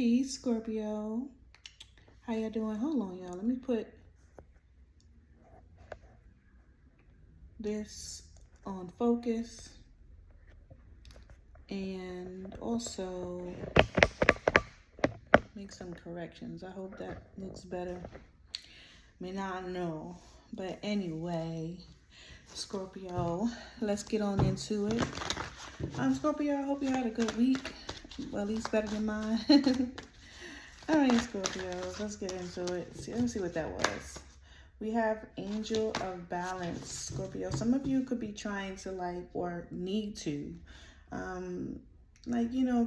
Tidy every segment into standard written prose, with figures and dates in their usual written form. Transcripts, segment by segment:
Peace, Scorpio. How y'all doing? Hold on, y'all. Let me put this on focus. And also make some corrections. I hope that looks better. May not know. But anyway, Scorpio, let's get on into it. Scorpio, I hope you had a good week. Well, at least better than mine. All right, Scorpios, let's get into it. Let's see what that was. We have Angel of Balance, Scorpio. Some of you could be trying to or need to,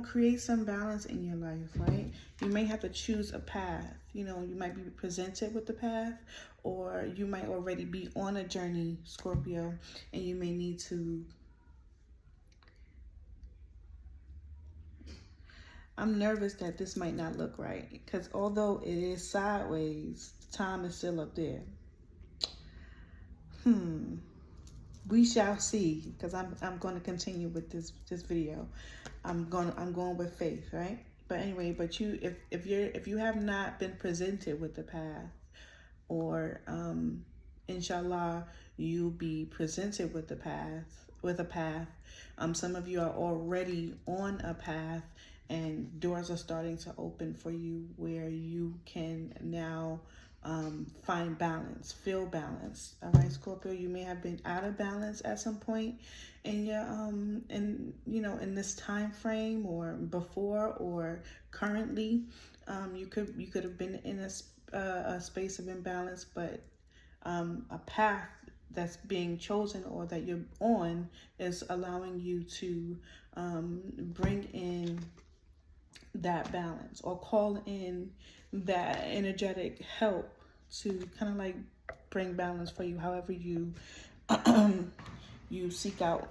create some balance in your life, right? You may have to choose a path. You might be presented with the path, or you might already be on a journey, Scorpio, and you may need to. I'm nervous that this might not look right, because although it is sideways, time is still up there. We shall see, because I'm going to continue with this video. I'm going with faith, right? But anyway, if you have not been presented with the path, or inshallah you'll be presented with a path. Some of you are already on a path, and doors are starting to open for you where you can now find balance, feel balance. All right, Scorpio, you may have been out of balance at some point in your in this time frame, or before, or currently. You could have been in a space of imbalance, but a path that's being chosen or that you're on is allowing you to bring in that balance, or call in that energetic help to kind of bring balance for you, however you you seek out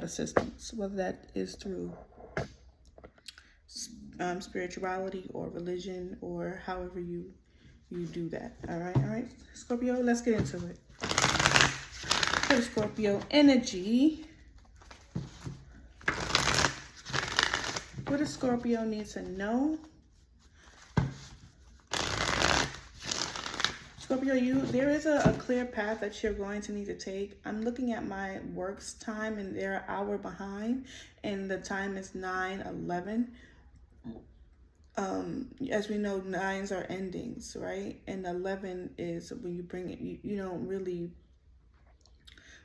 assistance, whether that is through spirituality or religion, or however you do that. All right, Scorpio, let's get into it. For the Scorpio energy, what does Scorpio need to know? Scorpio, there is a clear path that you're going to need to take. I'm looking at my work's time, and they're an hour behind, and the time is 9:11. As we know, 9s are endings, right? And 11 is when you bring it. You don't really.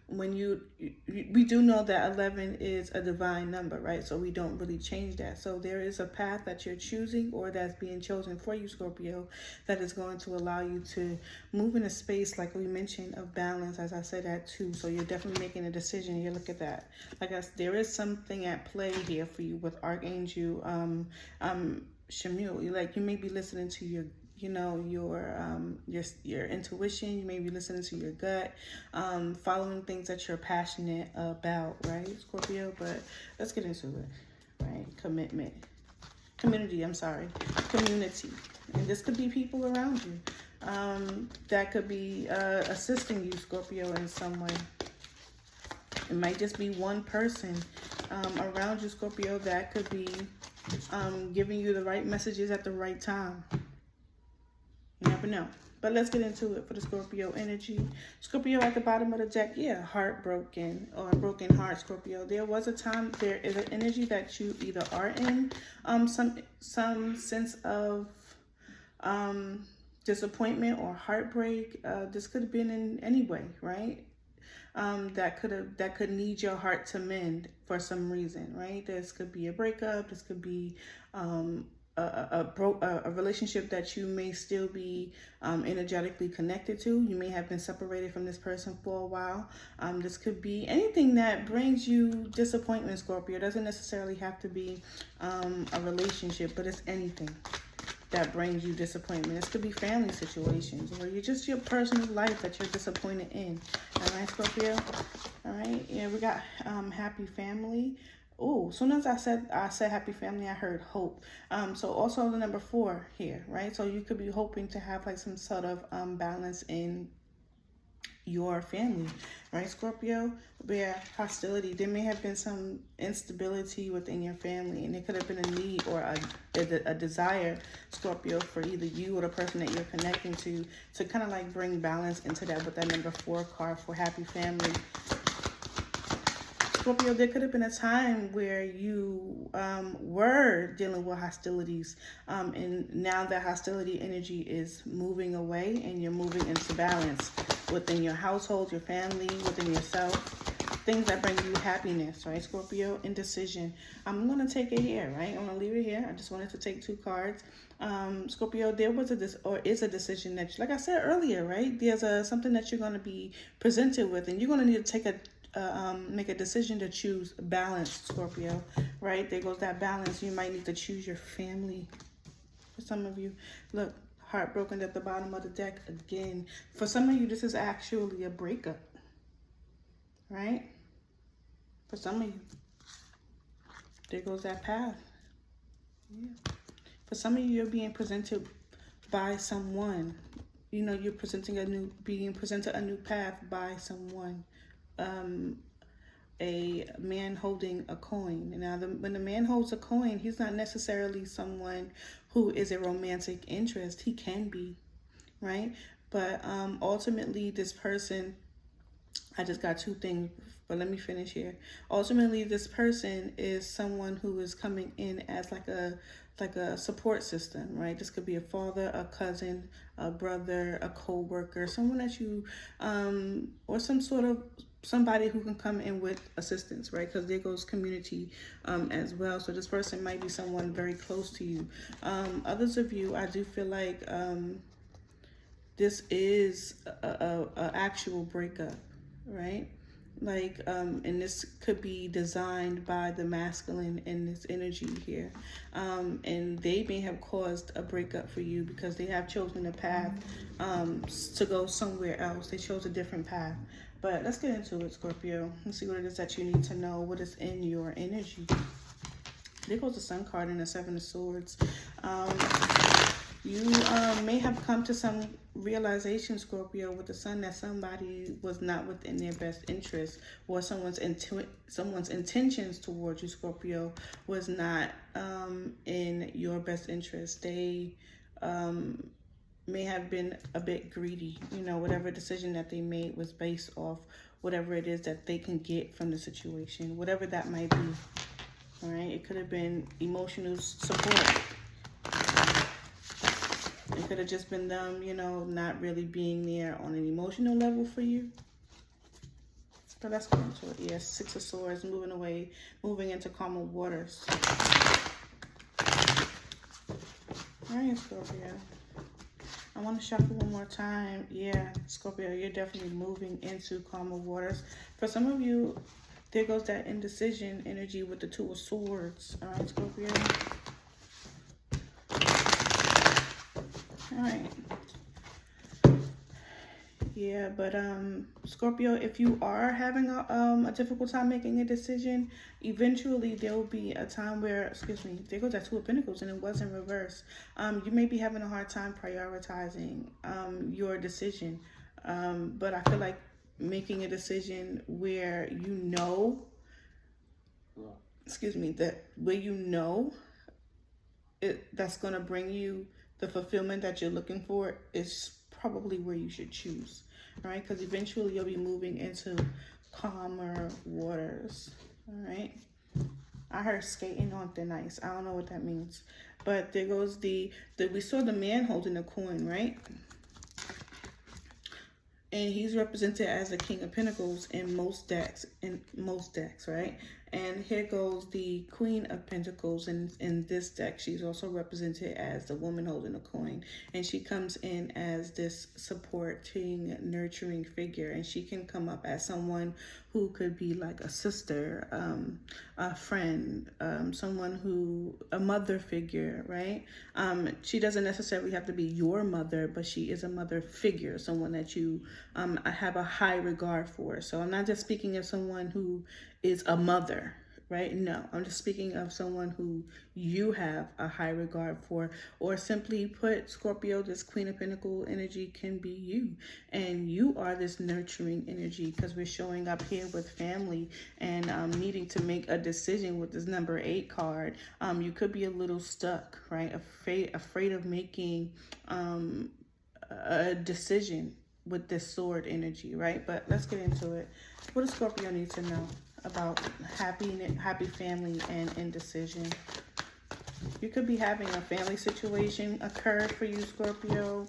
We do know that 11 is a divine number, right? So we don't really change that. So there is a path that you're choosing, or that's being chosen for you, Scorpio, that is going to allow you to move in a space, like we mentioned, of balance, as I said that too. So you're definitely making a decision. You look at that. There is something at play here for you with Archangel Shamuel. You may be listening to your intuition. You may be listening to your gut, following things that you're passionate about, right, Scorpio? But let's get into it, right? Community. And this could be people around you that could be assisting you, Scorpio, in some way. It might just be one person around you, Scorpio, that could be giving you the right messages at the right time. You never know. But let's get into it for the Scorpio energy. Scorpio at the bottom of the deck, heartbroken, or broken heart, Scorpio. There was a time, there is an energy that you either are in some sense of disappointment or heartbreak. This could have been in any way, right? That could need your heart to mend for some reason, right? This could be a breakup. This could be a relationship that you may still be energetically connected to. You may have been separated from this person for a while. This could be anything that brings you disappointment, Scorpio. It doesn't necessarily have to be a relationship, but it's anything that brings you disappointment. This could be family situations, or just your personal life that you're disappointed in. All right, Scorpio? All right, we got happy family. Oh, as soon as I said happy family, I heard hope. So also the number 4 here, right? So you could be hoping to have some sort of balance in your family, right, Scorpio? Where hostility, there may have been some instability within your family, and it could have been a need or a desire, Scorpio, for either you or the person that you're connecting to kind of like bring balance into that with that number 4 card for happy family. Scorpio, there could have been a time where you were dealing with hostilities, and now that hostility energy is moving away and you're moving into balance within your household, your family, within yourself, things that bring you happiness, right, Scorpio? Indecision. I'm going to take it here, right? I'm going to leave it here. I just wanted to take 2 cards. Scorpio, there was is a decision that, like I said earlier, right? There's something that you're going to be presented with, and you're going to need to make a decision to choose balance, Scorpio, right? There goes that balance. You might need to choose your family. For some of you, look, heartbroken at the bottom of the deck again. For some of you, this is actually a breakup, right? For some of you, there goes that path. Yeah. For some of you, you're being presented by someone. You know, you're being presented a new path by someone. A man holding a coin. Now, when the man holds a coin, he's not necessarily someone who is a romantic interest. He can be, right? But ultimately, this person, I just got 2 things, but let me finish here. Ultimately, this person is someone who is coming in as like a support system, right? This could be a father, a cousin, a brother, a co-worker, someone that you, or somebody who can come in with assistance, right? Because there goes community as well. So this person might be someone very close to you. Others of you, I do feel like this is a actual breakup, right? Like, and this could be designed by the masculine in this energy here. And they may have caused a breakup for you because they have chosen a path to go somewhere else. They chose a different path. But let's get into it, Scorpio. Let's see what it is that you need to know, what is in your energy. There goes the Sun card and the 7 of Swords. You may have come to some realization, Scorpio, with the Sun, that somebody was not within their best interest, or someone's intentions towards you, Scorpio, was not in your best interest. They may have been a bit greedy. You know, whatever decision that they made was based off whatever it is that they can get from the situation, whatever that might be. All right, it could have been emotional support. It could have just been them, you know, not really being there on an emotional level for you. But let's go into it. Yeah, 6 of Swords, moving into calmer waters. All right, Scorpio. I want to shuffle one more time. Yeah, Scorpio, you're definitely moving into calmer waters. For some of you, there goes that indecision energy with the 2 of Swords. All right, Scorpio. All right. Yeah, but Scorpio, if you are having a difficult time making a decision, eventually there will be a time where, excuse me, there goes that 2 of Pentacles and it was in reverse. You may be having a hard time prioritizing your decision, but I feel like making a decision where you know, excuse me, that where you know that's going to bring you the fulfillment that you're looking for is probably where you should choose, all right? Because eventually you'll be moving into calmer waters, all right? I heard skating on thin ice. I don't know what that means, but there goes we saw the man holding a coin, right? And he's represented as the King of Pentacles in most decks, right? And here goes the Queen of Pentacles in this deck. She's also represented as the woman holding a coin. And she comes in as this supporting, nurturing figure. And she can come up as someone who could be like a sister, a friend, a mother figure, right? She doesn't necessarily have to be your mother, but she is a mother figure, someone that you have a high regard for. So I'm not just speaking of someone who is a mother, right? No, I'm just speaking of someone who you have a high regard for, or simply put, Scorpio, this Queen of Pentacles energy can be you. And you are this nurturing energy, because we're showing up here with family and needing to make a decision with this number 8 card. You could be a little stuck, right? Afraid of making a decision with this sword energy, right? But let's get into it. What does Scorpio need to know about happy family and indecision? You could be having a family situation occur for you, Scorpio.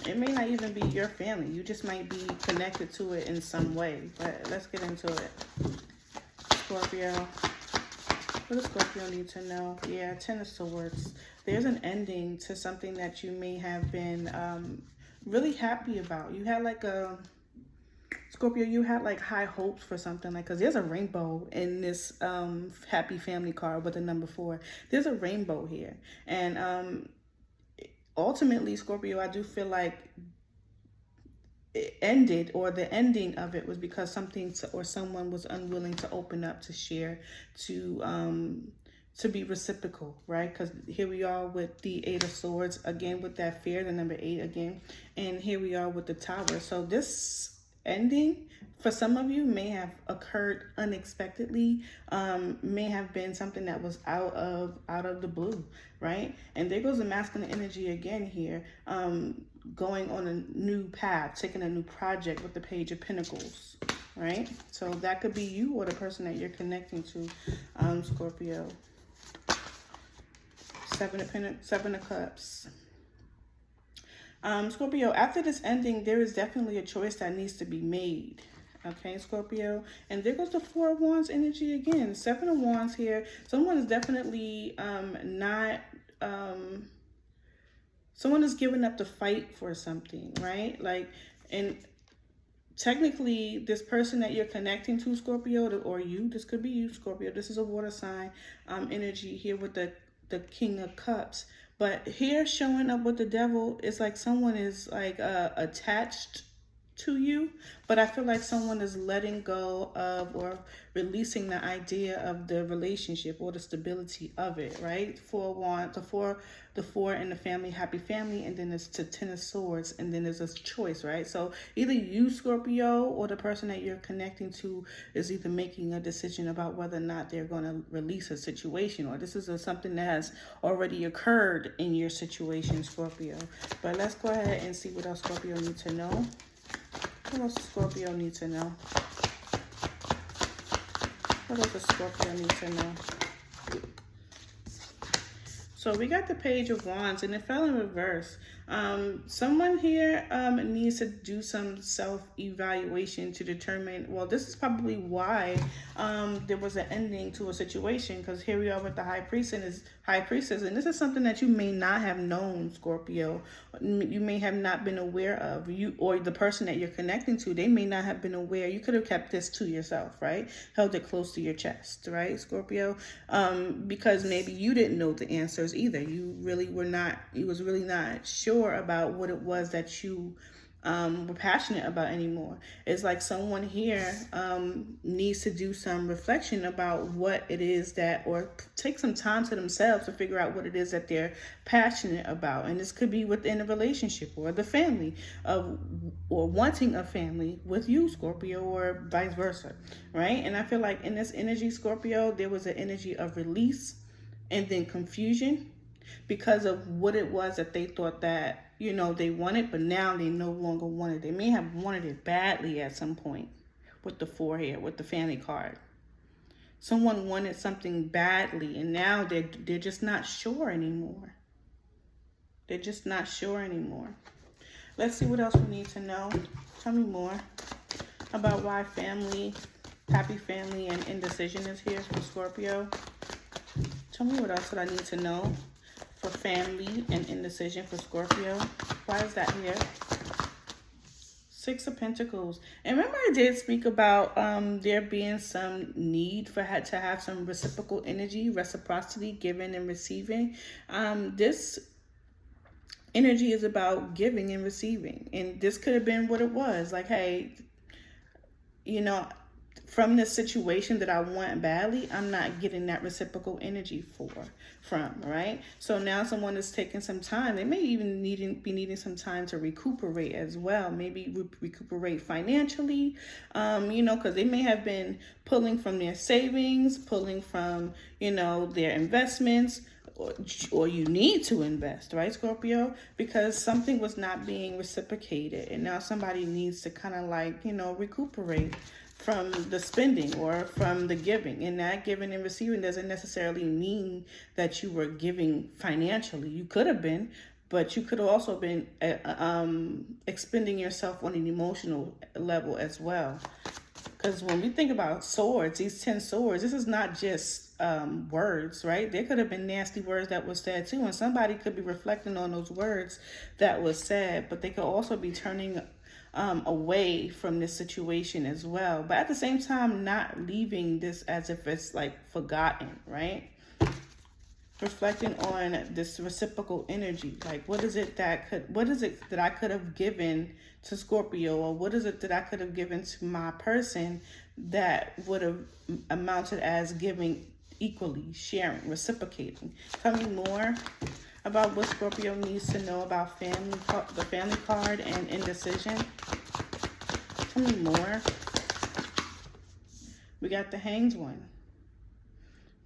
It may not even be your family. You just might be connected to it in some way. But let's get into it. Scorpio. What does Scorpio need to know? Yeah, 10 of Swords. There's an ending to something that you may have been really happy about. You had like a... Scorpio, you had like high hopes for something, like, because there's a rainbow in this happy family card with the number 4. There's a rainbow here. And ultimately, Scorpio, I do feel like it ended, or the ending of it was because someone was unwilling to open up, to share, to be reciprocal, right? Because here we are with the 8 of Swords, again with that fear, the number 8 again. And here we are with the Tower. So this ending for some of you may have occurred unexpectedly, may have been something that was out of the blue, right? And there goes the masculine energy again here, going on a new path, taking a new project with the Page of Pentacles, right? So that could be you or the person that you're connecting to, Scorpio. 7 of Cups. Scorpio, after this ending, there is definitely a choice that needs to be made. Okay, Scorpio. And there goes the 4 of Wands energy again. 7 of Wands here. Someone is definitely someone is giving up the fight for something, right? Like, and technically, this person that you're connecting to, Scorpio, or you, this could be you, Scorpio. This is a water sign energy here with the King of Cups. But here, showing up with the Devil, is like someone is like attached to you, but I feel like someone is letting go of or releasing the idea of the relationship or the stability of it, right? 4 of Wands, the 4 in the family, happy family, and then it's the 10 of Swords, and then there's a choice, right? So either you, Scorpio, or the person that you're connecting to is either making a decision about whether or not they're going to release a situation, or this is something that has already occurred in your situation, Scorpio. But let's go ahead and see what else Scorpio needs to know. What else does Scorpio need to know? What else does Scorpio need to know? So we got the Page of Wands, and it fell in reverse. Someone here needs to do some self-evaluation to determine, well, this is probably why there was an ending to a situation, because here we are with the High Priestess, and this is something that you may not have known, Scorpio. You may have not been aware of. You or the person that you're connecting to, they may not have been aware. You could have kept this to yourself, right? Held it close to your chest, right, Scorpio? Because maybe you didn't know the answers either. You was really not sure about what it was that you were passionate about anymore. It's like someone here needs to do some reflection about what it is that, or take some time to themselves to figure out what it is that they're passionate about. And this could be within a relationship or the family or wanting a family with you, Scorpio, or vice versa, right? And I feel like in this energy, Scorpio, there was an energy of release and then confusion because of what it was that they thought that, you know, they wanted, but now they no longer want it. They may have wanted it badly at some point with the 4 here, with the family card. Someone wanted something badly, and now they're just not sure anymore. They're just not sure anymore. Let's see what else we need to know. Tell me more about why happy family, and indecision is here for Scorpio. Tell me what else that I need to know for family and indecision for Scorpio. Why is that here? 6 of Pentacles. And remember, I did speak about there being some need to have some reciprocal energy, reciprocity, giving and receiving. This energy is about giving and receiving. And this could have been what it was. Like, hey, you know, from this situation that I want badly, I'm not getting that reciprocal energy from, right? So now someone is taking some time. They may even be needing some time to recuperate as well. Maybe recuperate financially, because they may have been pulling from their savings, pulling from, their investments, or you need to invest, right, Scorpio? Because something was not being reciprocated, and now somebody needs to kind of recuperate from the spending or from the giving. And that giving and receiving doesn't necessarily mean that you were giving financially. You could have been, but you could have also been expending yourself on an emotional level as well. Because when we think about swords, these 10 swords, this is not just words, right? There could have been nasty words that were said too, and somebody could be reflecting on those words that was said, but they could also be turning away from this situation as well. But at the same time, not leaving this as if it's forgotten, right? Reflecting on this reciprocal energy, what is it that I could have given to Scorpio, or what is it that I could have given to my person that would have amounted as giving equally, sharing, reciprocating? Tell me more about what Scorpio needs to know about the family card and indecision. Tell me more. We got the Hanged one.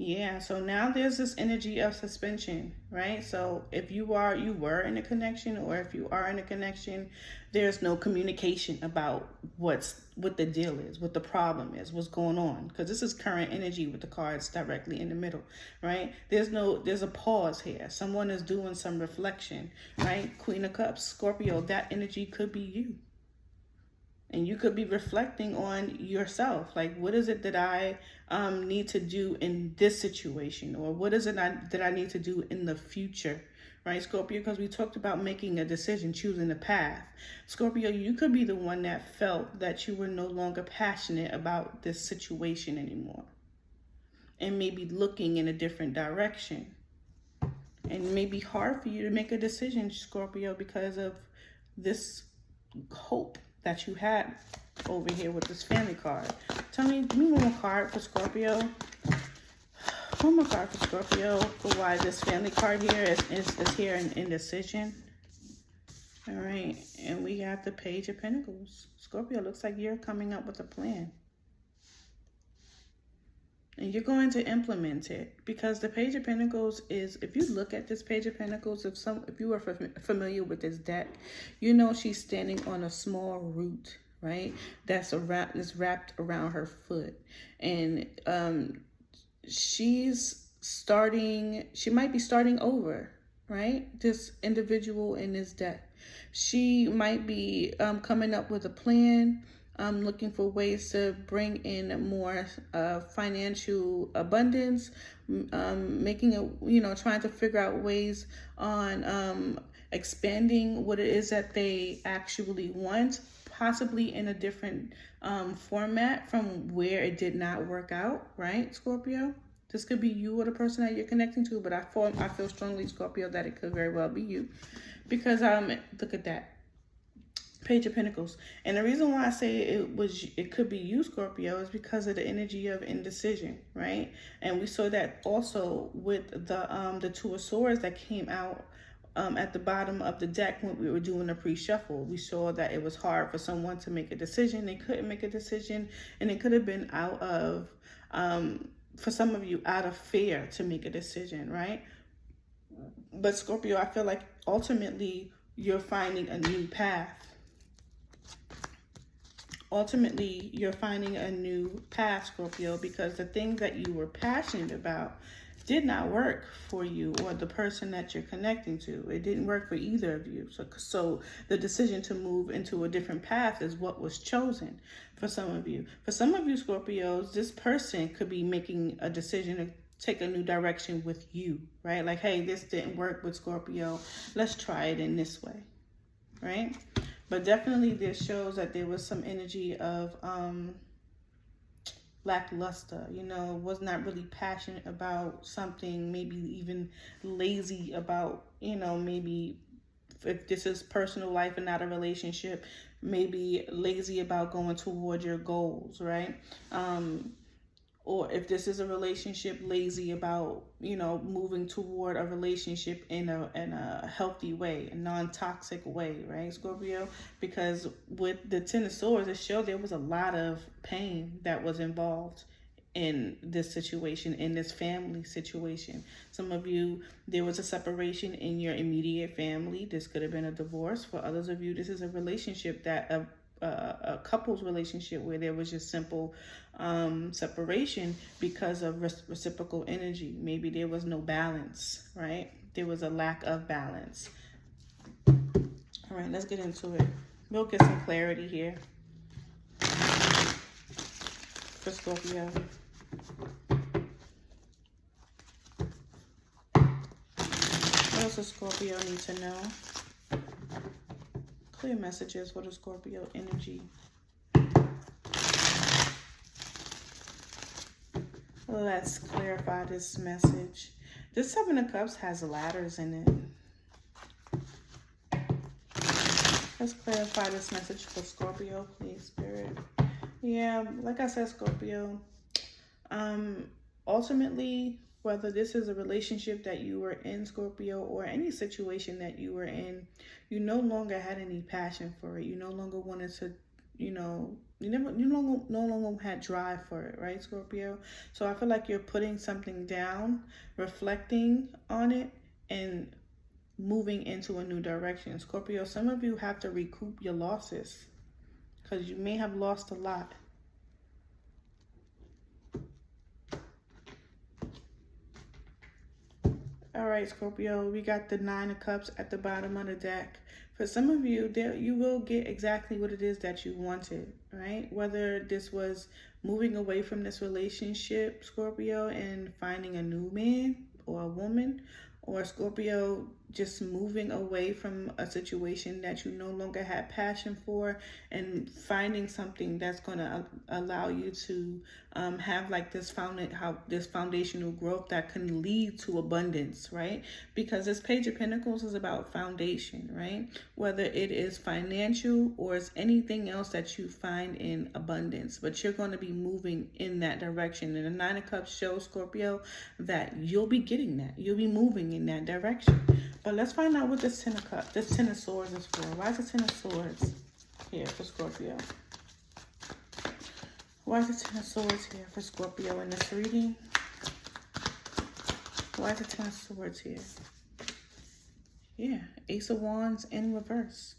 Yeah, so now there's this energy of suspension, right? So if you were in a connection, or if you are in a connection, there's no communication about what the deal is, what the problem is, what's going on. Because this is current energy with the cards directly in the middle, right? There's a pause here. Someone is doing some reflection, right? Queen of Cups, Scorpio, that energy could be you. And you could be reflecting on yourself. What is it that I need to do in this situation? Or what is it that I need to do in the future? Right, Scorpio? Because we talked about making a decision, choosing a path. Scorpio, you could be the one that felt that you were no longer passionate about this situation anymore. And maybe looking in a different direction. And it may be hard for you to make a decision, Scorpio, because of this hope that you had over here with this family card. Give me one more card for Scorpio. One more card for Scorpio for why this family card here is here in indecision. All right, and we got the Page of Pentacles. Scorpio, looks like you're coming up with a plan. And you're going to implement it, because the Page of Pentacles is, if you look at this Page of Pentacles, if you are familiar with this deck, she's standing on a small root, right? That's wrapped around her foot. And she might be starting over, right? This individual in this deck. She might be coming up with a plan. Looking for ways to bring in more financial abundance, trying to figure out ways on expanding what it is that they actually want, possibly in a different format from where it did not work out, right, Scorpio? This could be you or the person that you're connecting to, but I feel strongly, Scorpio, that it could very well be you, because look at that. Page of Pentacles. And the reason why I say it could be you, Scorpio, is because of the energy of indecision, right? And we saw that also with the Two of Swords that came out at the bottom of the deck when we were doing the pre-shuffle. We saw that it was hard for someone to make a decision. They couldn't make a decision, and it could have been out of, for some of you, out of fear to make a decision, right? But Scorpio, I feel like ultimately you're finding a new path. Ultimately, you're finding a new path, Scorpio, because the things that you were passionate about did not work for you or the person that you're connecting to. It didn't work for either of you. So the decision to move into a different path is what was chosen for some of you. For some of you, Scorpios, this person could be making a decision to take a new direction with you, right? Like, hey, this didn't work with Scorpio. Let's try it in this way, right? But definitely this shows that there was some energy of lackluster, was not really passionate about something, maybe even lazy about, maybe if this is personal life and not a relationship, maybe lazy about going toward your goals, right? Or if this is a relationship, lazy about, you know, moving toward a relationship in a healthy way, a non-toxic way, right, Scorpio? Because with the Ten of Swords, it showed there was a lot of pain that was involved in this situation, in this family situation. Some of you, there was a separation in your immediate family. This could have been a divorce. For others of you, this is a relationship that a couple's relationship where there was just simple separation because of reciprocal energy. Maybe there was no balance, right? There was a lack of balance. All right, let's get into it. We'll get some clarity here for Scorpio. What else does Scorpio need to know? Clear messages for the Scorpio energy. Let's clarify this message. This Seven of Cups has ladders in it. Let's clarify this message for Scorpio, please, Spirit. Yeah, like I said, Scorpio, ultimately, whether this is a relationship that you were in, Scorpio, or any situation that you were in, you no longer had any passion for it. You no longer wanted to, you know, you no longer had drive for it, right, Scorpio? So I feel like you're putting something down, reflecting on it, and moving into a new direction. Scorpio, some of you have to recoup your losses because you may have lost a lot. All right, Scorpio, we got the Nine of Cups at the bottom of the deck. For some of you, you will get exactly what it is that you wanted, right? Whether this was moving away from this relationship, Scorpio, and finding a new man or a woman, or Scorpio just moving away from a situation that you no longer had passion for and finding something that's going to allow you to have like this foundational growth that can lead to abundance, right? Because this Page of Pentacles is about foundation, right? Whether it is financial or it's anything else that you find in abundance, but you're going to be moving in that direction. And the Nine of Cups shows, Scorpio, that you'll be getting that. You'll be moving in that direction. But let's find out what this Ten of Cups, this Ten of Swords is for. Why is the Ten of Swords here for Scorpio? Why is the Ten of Swords here for Scorpio in this reading? Why is the Ten of Swords here? Yeah, Ace of Wands in reverse.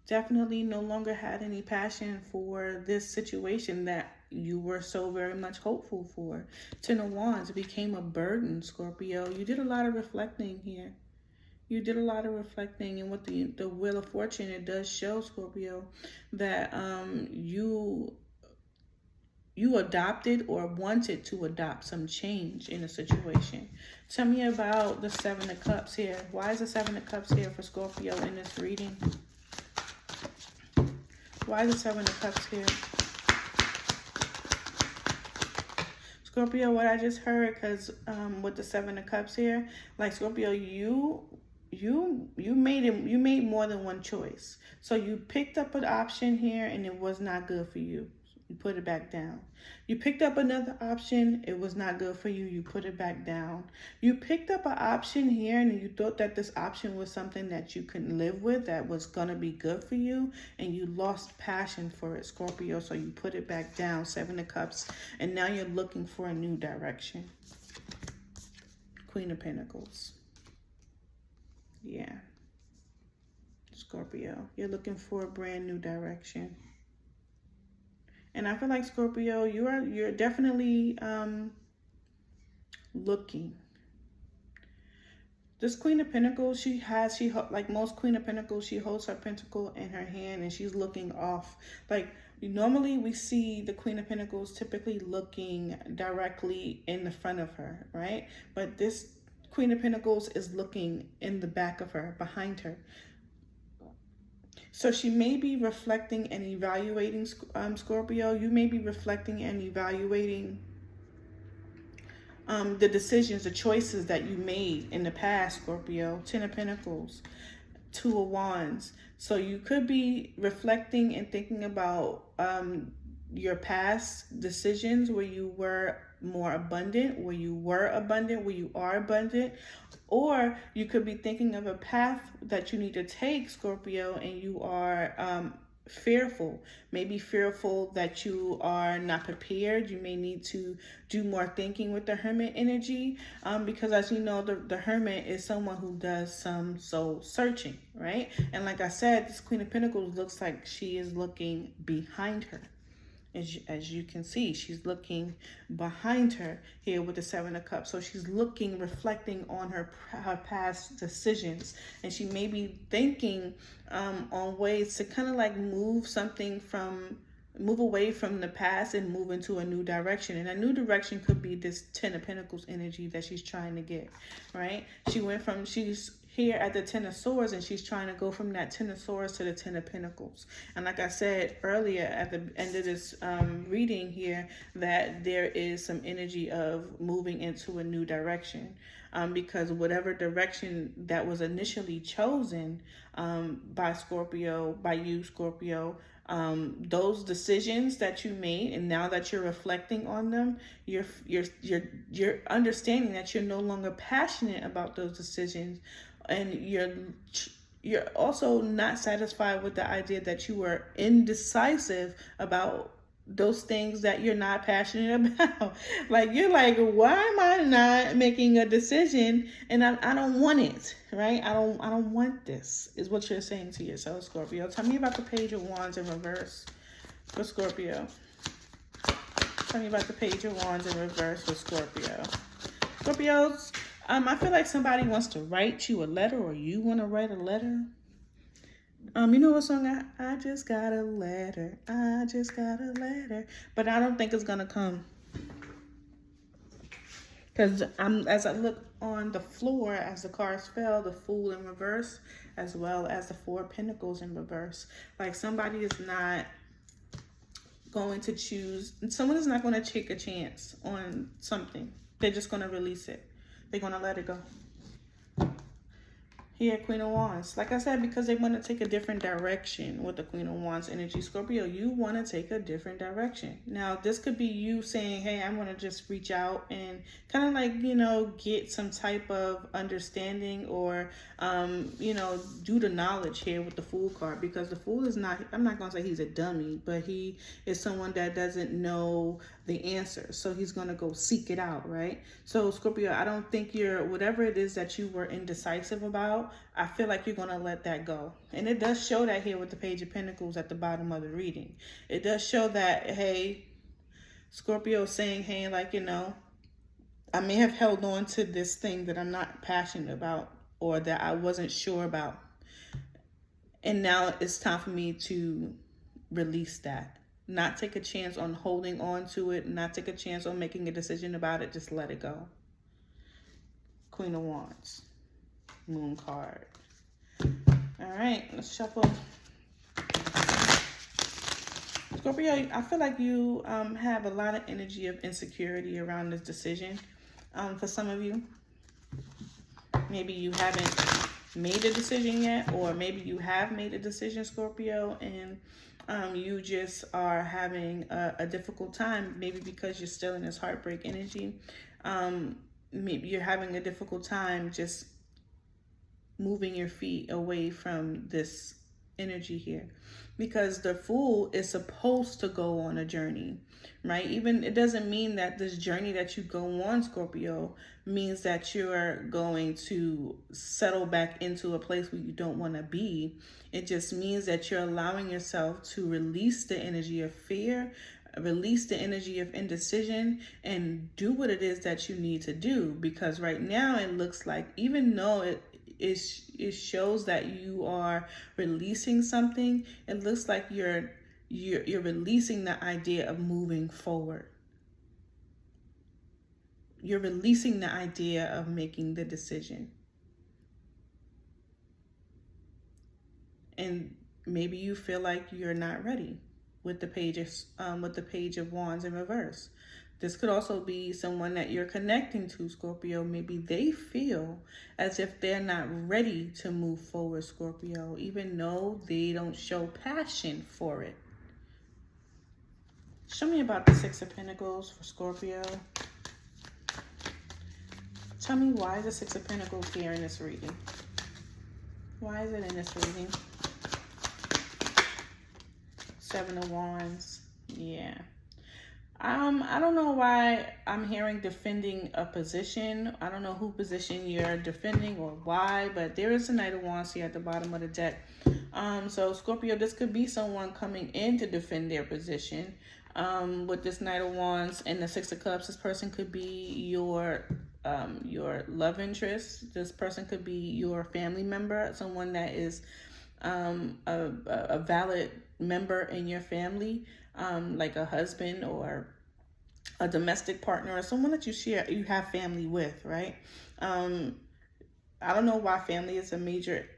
Definitely no longer had any passion for this situation that you were so very much hopeful for. Ten of Wands became a burden, Scorpio. You did a lot of reflecting here. You did a lot of reflecting, and with the Wheel of Fortune, it does show, Scorpio, that you adopted or wanted to adopt some change in a situation. Tell me about the Seven of Cups here. Why is the Seven of Cups here for Scorpio in this reading? Why is the Seven of Cups here? Scorpio, what I just heard, because with the Seven of Cups here, like Scorpio, you made more than one choice. So you picked up an option here and it was not good for you. You put it back down. You picked up another option. It was not good for you. You put it back down. You picked up an option here and you thought that this option was something that you couldn't live with, that was going to be good for you, and you lost passion for it, Scorpio. So you put it back down, Seven of Cups, and now you're looking for a new direction. Queen of Pentacles. Yeah. Scorpio, you're looking for a brand new direction. And I feel like, Scorpio, you're definitely looking. This Queen of Pentacles, like most Queen of Pentacles, she holds her pentacle in her hand and she's looking off. Like normally we see the Queen of Pentacles typically looking directly in the front of her, right? But this Queen of Pentacles is looking in the back of her, behind her. So she may be reflecting and evaluating, Scorpio. You may be reflecting and evaluating the decisions, the choices that you made in the past, Scorpio. Ten of Pentacles. Two of Wands. So you could be reflecting and thinking about your past decisions where you were more abundant, where you were abundant, where you are abundant. Or you could be thinking of a path that you need to take, Scorpio, and you are fearful. Maybe fearful that you are not prepared. You may need to do more thinking with the Hermit energy, because as you know, the Hermit is someone who does some soul searching, right? And like I said, this Queen of Pentacles looks like she is looking behind her. As you can see, she's looking behind her here with the Seven of Cups. So she's looking, reflecting on her past decisions. And she may be thinking on ways to kind of like move away from the past and move into a new direction. And a new direction could be this Ten of Pentacles energy that she's trying to get, right? She's here at the Ten of Swords, and she's trying to go from that Ten of Swords to the Ten of Pentacles. And like I said earlier at the end of this reading here, that there is some energy of moving into a new direction, because whatever direction that was initially chosen by you, Scorpio, those decisions that you made, and now that you're reflecting on them, you're understanding that you're no longer passionate about those decisions, and you're also not satisfied with the idea that you were indecisive about those things that you're not passionate about. Like, you're like, why am I not making a decision? And I don't want it, right? I don't want this, is what you're saying to yourself, Scorpio. Tell me about the Page of Wands in reverse for Scorpio. Tell me about the Page of Wands in reverse for Scorpio. Scorpios, I feel like somebody wants to write you a letter, or you want to write a letter. You know what song? I just got a letter. I just got a letter. But I don't think it's going to come. Because as I look on the floor, as the cards fell, the Fool in reverse, as well as the Four of Pentacles in reverse. Like, somebody is not going to choose. Someone is not going to take a chance on something. They're just going to release it. They're going to let it go. Here, Queen of Wands. Like I said, because they want to take a different direction with the Queen of Wands energy. Scorpio, you want to take a different direction. Now, this could be you saying, hey, I'm going to just reach out and kind of like, get some type of understanding, or, do the knowledge here with the Fool card. Because the Fool is not, I'm not going to say he's a dummy, but he is someone that doesn't know the answer. So he's going to go seek it out, right? So Scorpio, I don't think whatever it is that you were indecisive about, I feel like you're going to let that go. And it does show that here with the Page of Pentacles at the bottom of the reading. It does show that, hey, Scorpio saying, hey, like, I may have held on to this thing that I'm not passionate about, or that I wasn't sure about. And now it's time for me to release that. Not take a chance on holding on to it, not take a chance on making a decision about it. Just let it go. Queen of Wands. Moon card. All right, let's shuffle. Scorpio, I feel like you have a lot of energy of insecurity around this decision. For some of you, maybe you haven't made a decision yet, or maybe you have made a decision, Scorpio, and you just are having a difficult time, maybe because you're still in this heartbreak energy. Maybe you're having a difficult time just moving your feet away from this energy here, because the Fool is supposed to go on a journey, right? Even it doesn't mean that this journey that you go on, Scorpio, means that you're going to settle back into a place where you don't want to be. It just means that you're allowing yourself to release the energy of fear, release the energy of indecision, and do what it is that you need to do. Because right now it looks like, even though it shows that you are releasing something, it looks like you're releasing the idea of moving forward. You're releasing the idea of making the decision. And maybe you feel like you're not ready with the Page of Wands in reverse. This could also be someone that you're connecting to, Scorpio. Maybe they feel as if they're not ready to move forward, Scorpio, even though they don't show passion for it. Show me about the Six of Pentacles for Scorpio. Tell me why the Six of Pentacles here in this reading. Why is it in this reading? Seven of Wands. Yeah. I don't know why I'm hearing defending a position. I don't know who position you're defending or why, but there is a Knight of Wands here at the bottom of the deck. So Scorpio, this could be someone coming in to defend their position. With this Knight of Wands and the Six of Cups, this person could be your love interest. This person could be your family member, someone that is a valid member in your family, like a husband or a domestic partner or someone that you have family with, right? I don't know why family is a major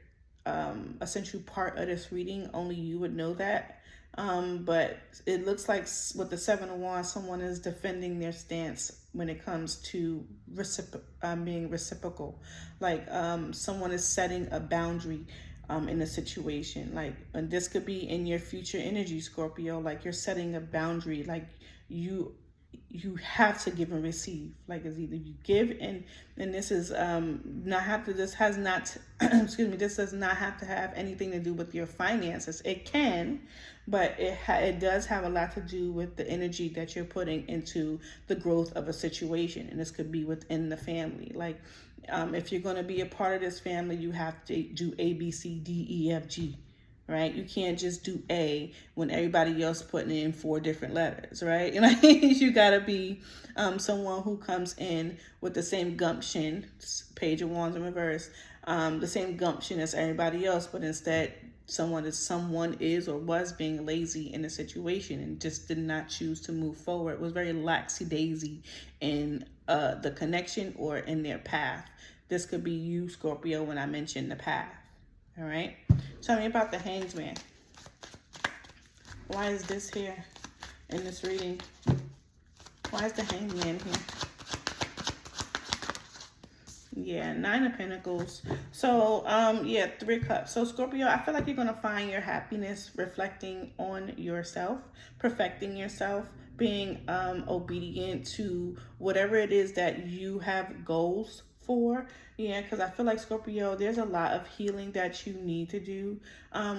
essential part of this reading. Only you would know that. But it looks like with the Seven of Wands, someone is defending their stance when it comes to being reciprocal. Like someone is setting a boundary in a situation. Like, and this could be in your future energy, Scorpio. Like you're setting a boundary. Like you have to give and receive. Like it's either you give and this is not have to, this has not excuse me, this does not have to have anything to do with your finances. It can, but it does have a lot to do with the energy that you're putting into the growth of a situation. And this could be within the family. Like if you're going to be a part of this family, you have to do A, B, C, D, E, F, G. Right? You can't just do A when everybody else putting in 4 different letters, right? You gotta be someone who comes in with the same gumption, Page of Wands in reverse, the same gumption as everybody else, but instead someone is or was being lazy in a situation and just did not choose to move forward. It was very laxy-daisy in the connection or in their path. This could be you, Scorpio, when I mentioned the path. All right. Tell me about the Hanged Man. Why is this here in this reading? Why is the Hanged Man here? Yeah, Nine of Pentacles. So, yeah, 3 Cups. So, Scorpio, I feel like you're going to find your happiness reflecting on yourself, perfecting yourself, being obedient to whatever it is that you have goals for. Yeah, because I feel like, Scorpio, there's a lot of healing that you need to do.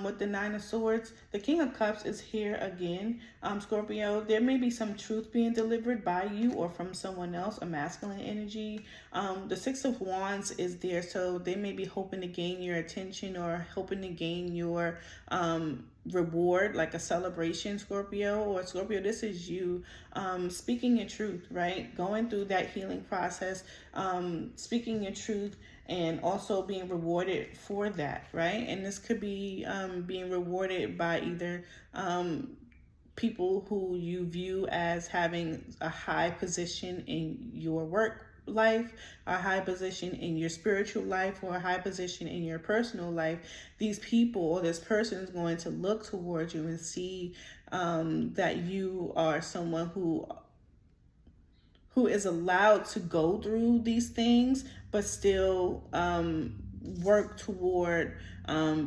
With the Nine of Swords, the King of Cups is here again. Scorpio, there may be some truth being delivered by you or from someone else, a masculine energy. The Six of Wands is there, so they may be hoping to gain your attention or hoping to gain your reward, like a celebration, Scorpio. Or Scorpio, this is you speaking your truth, right? Going through that healing process, speaking your truth, and also being rewarded for that, right? And this could be being rewarded by either people who you view as having a high position in your work life, a high position in your spiritual life, or a high position in your personal life. These people or this person is going to look towards you and see that you are someone who is allowed to go through these things, but still work toward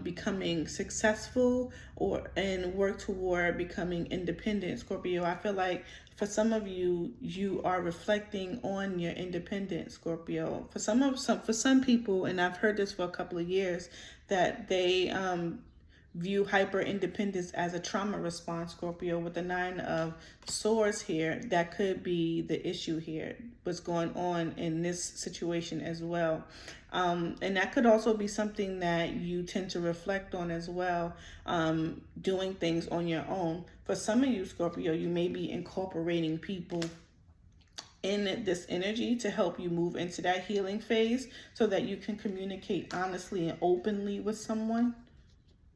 becoming successful and work toward becoming independent, Scorpio. I feel like for some of you, you are reflecting on your independence, Scorpio. For some people, and I've heard this for a couple of years, that they view hyper independence as a trauma response, Scorpio. With the Nine of Swords here, that could be the issue here, what's going on in this situation as well. And that could also be something that you tend to reflect on as well, doing things on your own. For some of you, Scorpio, you may be incorporating people in this energy to help you move into that healing phase so that you can communicate honestly and openly with someone.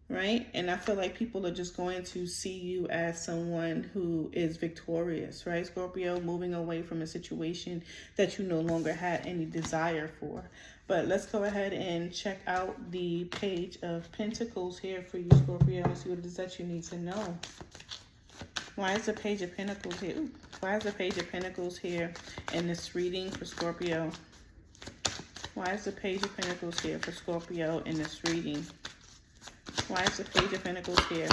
Right? And I feel like people are just going to see you as someone who is victorious, right, Scorpio? Moving away from a situation that you no longer had any desire for. But let's go ahead and check out the Page of Pentacles here for you, Scorpio, and see what it is that you need to know. Why is the Page of Pentacles here? Ooh, why is the Page of Pentacles here in this reading for Scorpio? Why is the Page of Pentacles here for Scorpio in this reading? Why is the Page of Pentacles here?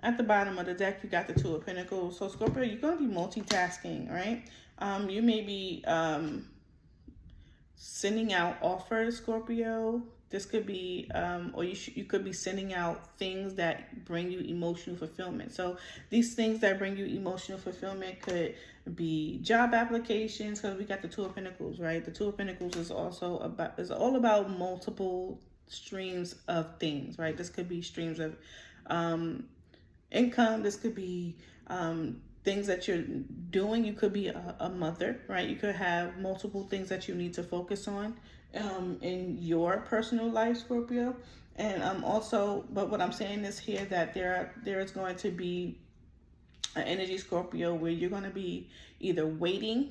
At the bottom of the deck, you got the Two of Pentacles. So Scorpio, you're going to be multitasking, right? You may be sending out offers, Scorpio. This could be, or you could be sending out things that bring you emotional fulfillment. So these things that bring you emotional fulfillment could be job applications, because we got the Two of Pentacles, right? The Two of Pentacles is also about, is all about multiple streams of things, right? This could be streams of income. This could be things that you're doing. You could be a mother, right? You could have multiple things that you need to focus on in your personal life, Scorpio. And also, but what I'm saying is here that there is going to be an energy, Scorpio, where you're going to be either waiting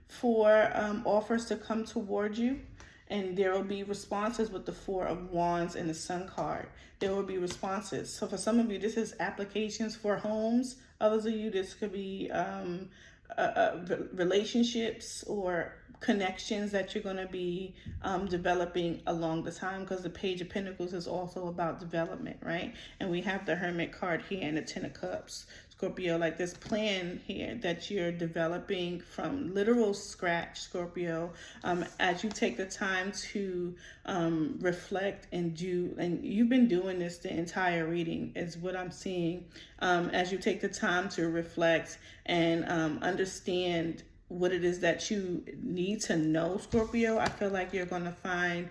for offers to come towards you, and there will be responses with the Four of Wands and the Sun card. There will be responses. So for some of you, this is applications for homes. Others of you, this could be relationships or connections that you're going to be developing along the time, because the Page of Pentacles is also about development, right? And we have the Hermit card here and the Ten of Cups. Scorpio, like this plan here that you're developing from literal scratch, Scorpio, as you take the time to reflect and do, and you've been doing this the entire reading is what I'm seeing, as you take the time to reflect and understand what it is that you need to know, Scorpio. I feel like you're going to find,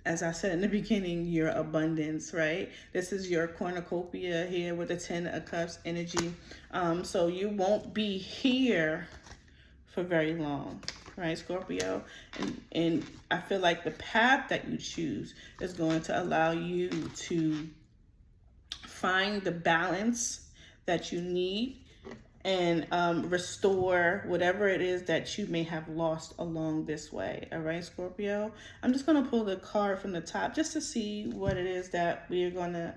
as I said in the beginning, your abundance, right? This is your cornucopia here with the Ten of Cups energy. So you won't be here for very long, right, Scorpio? And I feel like the path that you choose is going to allow you to find the balance that you need and restore whatever it is that you may have lost along this way. All right, Scorpio? I'm just going to pull the card from the top just to see what it is that we are going to,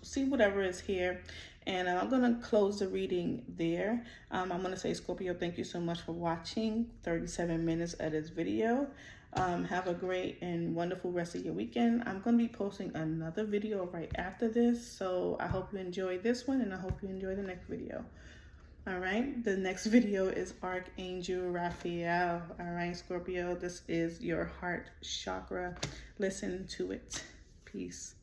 see whatever is here. And I'm going to close the reading there. I'm going to say, Scorpio, thank you so much for watching 37 minutes of this video. Have a great and wonderful rest of your weekend. I'm going to be posting another video right after this. So I hope you enjoy this one, and I hope you enjoy the next video. All right, the next video is Archangel Raphael. All right, Scorpio, this is your heart chakra. Listen to it. Peace.